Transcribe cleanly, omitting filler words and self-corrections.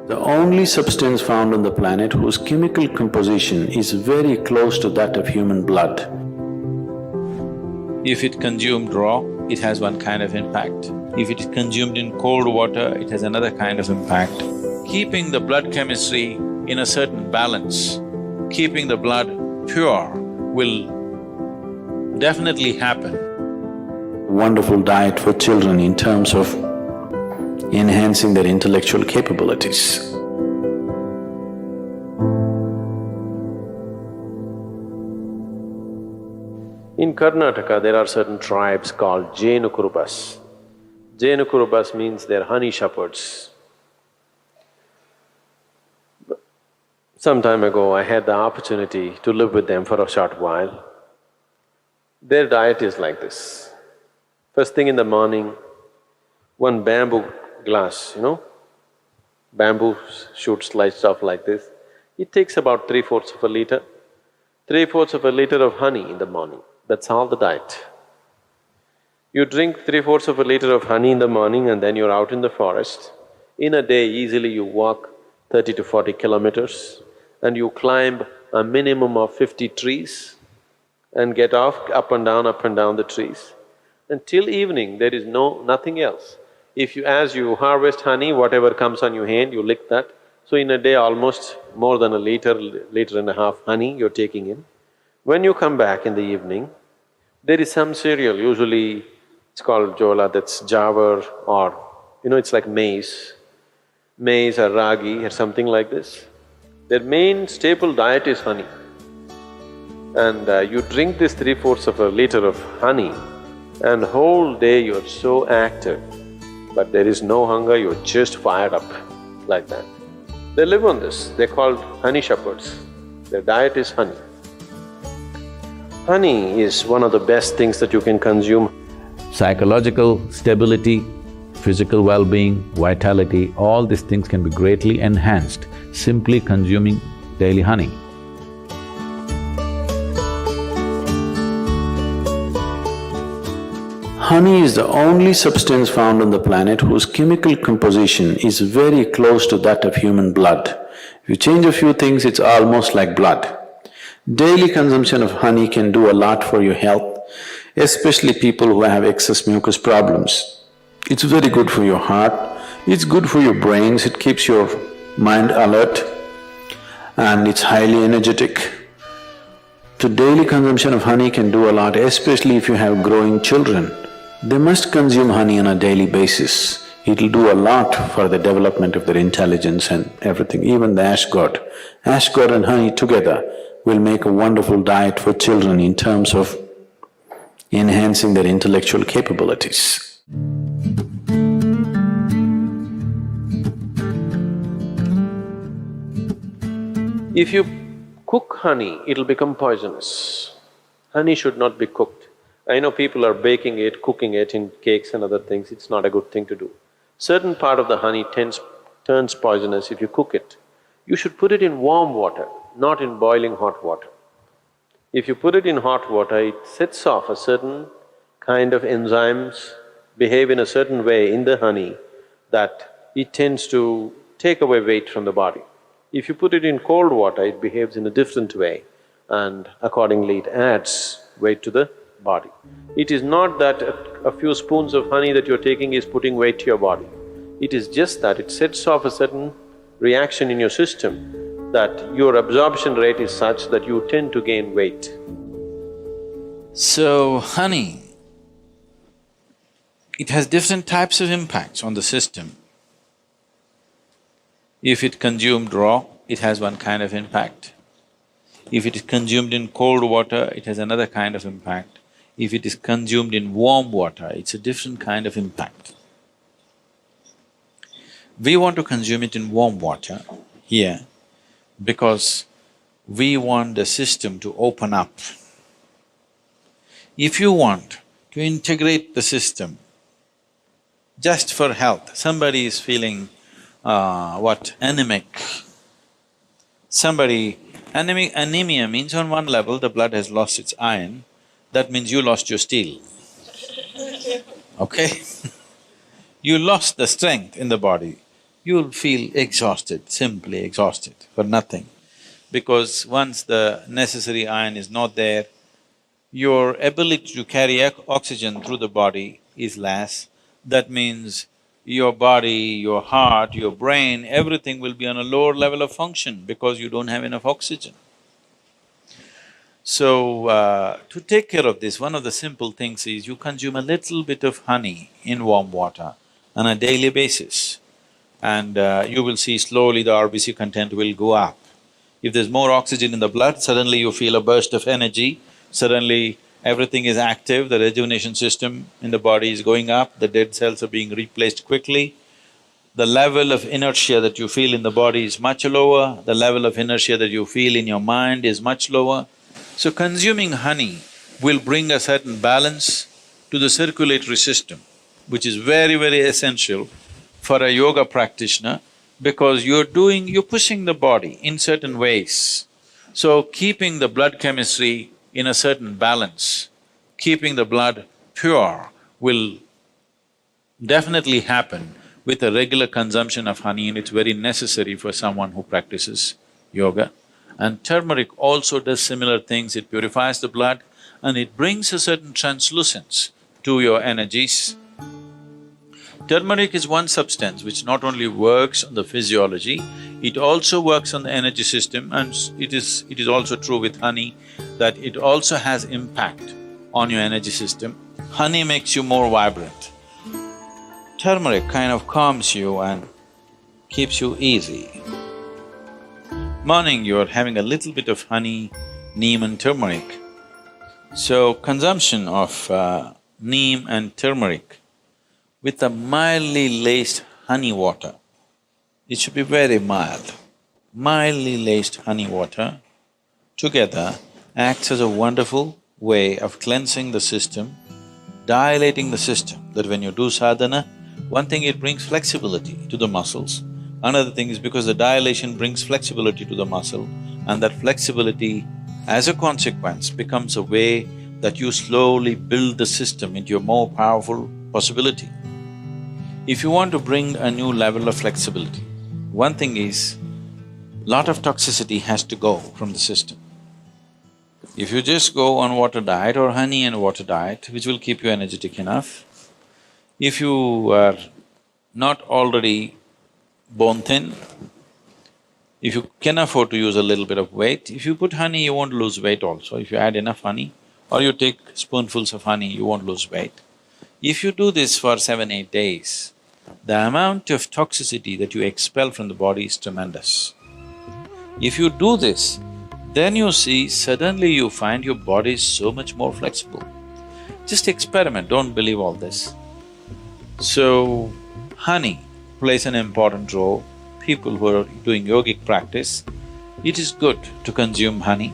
The only substance found on the planet whose chemical composition is very close to that of human blood. If it consumed raw, it has one kind of impact. If it is consumed in cold water, it has another kind of impact. Keeping the blood chemistry in a certain balance, keeping the blood pure will definitely happen. Wonderful diet for children in terms of enhancing their intellectual capabilities. In Karnataka, there are certain tribes called Jenukurubas. Jenukurubas means they're honey shepherds. Some time ago, I had the opportunity to live with them for a short while. Their diet is like this. First thing in the morning, one bamboo glass, bamboo shoot sliced off like this. It takes about 3/4 of a liter. 3/4 of a liter of honey in the morning, that's all the diet. You drink 3/4 of a liter of honey in the morning and then you're out in the forest. In a day, easily you walk 30 to 40 kilometers and you climb a minimum of 50 trees and get off up and down the trees. Until evening, there is nothing else. As you harvest honey, whatever comes on your hand, you lick that. So in a day, almost more than a liter and a half honey you're taking in. When you come back in the evening, there is some cereal, usually it's called jola, that's jawar, or it's like maize or ragi or something like this. Their main staple diet is honey. And you drink this 3/4 of a liter of honey and whole day you're so active, but there is no hunger, you're just fired up like that. They live on this, they're called honey shepherds. Their diet is honey. Honey is one of the best things that you can consume. Psychological stability, physical well-being, vitality, all these things can be greatly enhanced simply consuming daily honey. Honey is the only substance found on the planet whose chemical composition is very close to that of human blood. If you change a few things, it's almost like blood. Daily consumption of honey can do a lot for your health, especially people who have excess mucus problems. It's very good for your heart, it's good for your brains, it keeps your mind alert, and it's highly energetic. So daily consumption of honey can do a lot, especially if you have growing children. They must consume honey on a daily basis. It'll do a lot for the development of their intelligence and everything, even the ash god. Ash god and honey together will make a wonderful diet for children in terms of enhancing their intellectual capabilities. If you cook honey, it'll become poisonous. Honey should not be cooked. I know people are baking it, cooking it in cakes and other things, it's not a good thing to do. Certain part of the honey turns poisonous if you cook it. You should put it in warm water, not in boiling hot water. If you put it in hot water, it sets off a certain kind of enzymes, behave in a certain way in the honey that it tends to take away weight from the body. If you put it in cold water, it behaves in a different way and accordingly it adds weight to the body. It is not that a few spoons of honey that you're taking is putting weight to your body. It is just that it sets off a certain reaction in your system that your absorption rate is such that you tend to gain weight. So, honey, it has different types of impacts on the system. If it consumed raw, it has one kind of impact. If it is consumed in cold water, it has another kind of impact. If it is consumed in warm water, it's a different kind of impact. We want to consume it in warm water here because we want the system to open up. If you want to integrate the system just for health, somebody is feeling anemic. Anemia means on one level the blood has lost its iron, that means you lost your steel, okay? You lost the strength in the body. you'll feel exhausted, simply exhausted for nothing. Because once the necessary iron is not there, your ability to carry oxygen through the body is less. That means your body, your heart, your brain, everything will be on a lower level of function because you don't have enough oxygen. So, to take care of this, one of the simple things is you consume a little bit of honey in warm water on a daily basis, and you will see slowly the RBC content will go up. If there's more oxygen in the blood, suddenly you feel a burst of energy, suddenly everything is active, the rejuvenation system in the body is going up, the dead cells are being replaced quickly. The level of inertia that you feel in the body is much lower, the level of inertia that you feel in your mind is much lower. So consuming honey will bring a certain balance to the circulatory system, which is very, very essential for a yoga practitioner because you're pushing the body in certain ways. So keeping the blood chemistry in a certain balance, keeping the blood pure will definitely happen with a regular consumption of honey, and it's very necessary for someone who practices yoga. And turmeric also does similar things, it purifies the blood and it brings a certain translucence to your energies. Turmeric is one substance which not only works on the physiology, it also works on the energy system, and it is also true with honey that it also has impact on your energy system. Honey makes you more vibrant. Turmeric kind of calms you and keeps you easy. Morning you're having a little bit of honey, neem and turmeric. So consumption of neem and turmeric with a mildly laced honey water, it should be very mild. Mildly laced honey water together acts as a wonderful way of cleansing the system, dilating the system, that when you do sadhana, one thing, it brings flexibility to the muscles. Another thing is because the dilation brings flexibility to the muscle, and that flexibility, as a consequence, becomes a way that you slowly build the system into a more powerful possibility. If you want to bring a new level of flexibility, one thing is, lot of toxicity has to go from the system. If you just go on water diet or honey and water diet, which will keep you energetic enough, if you are not already bone thin, if you can afford to use a little bit of weight, if you put honey, you won't lose weight also. If you add enough honey or you take spoonfuls of honey, you won't lose weight. If you do this for 7-8 days, the amount of toxicity that you expel from the body is tremendous. If you do this, then you see suddenly you find your body is so much more flexible. Just experiment, don't believe all this. So, honey plays an important role. People who are doing yogic practice, it is good to consume honey.